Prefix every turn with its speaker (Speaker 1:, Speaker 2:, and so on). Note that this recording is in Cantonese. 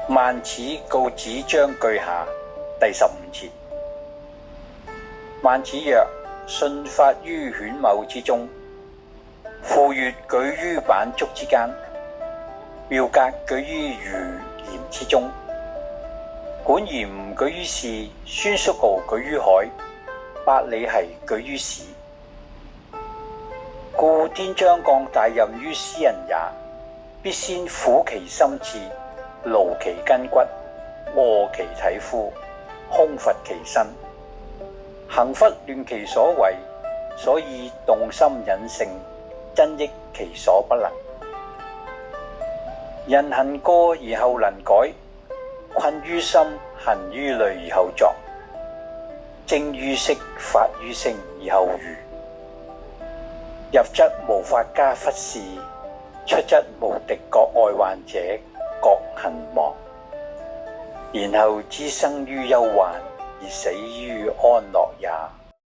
Speaker 1: 萬此告子章句下第15節。孟子曰：信發於犬卯之中，傅說舉於板竹之間，妙格舉於魚鐮之中，管嚴舉於市，孫叔敖舉於海，百里奚舉於市。故天將降大任於斯人也，必先苦其心志，勞其筋骨，餓其體膚，空乏其身，行拂亂其所為，所以動心忍性，增益其所不能。人行過而後能改，困於心，行於慮而後作，精於色，發於聲而後喻。入則無法家忽視，出則無敵國外患者，各行亡。然後知生於憂患，而死於安樂也。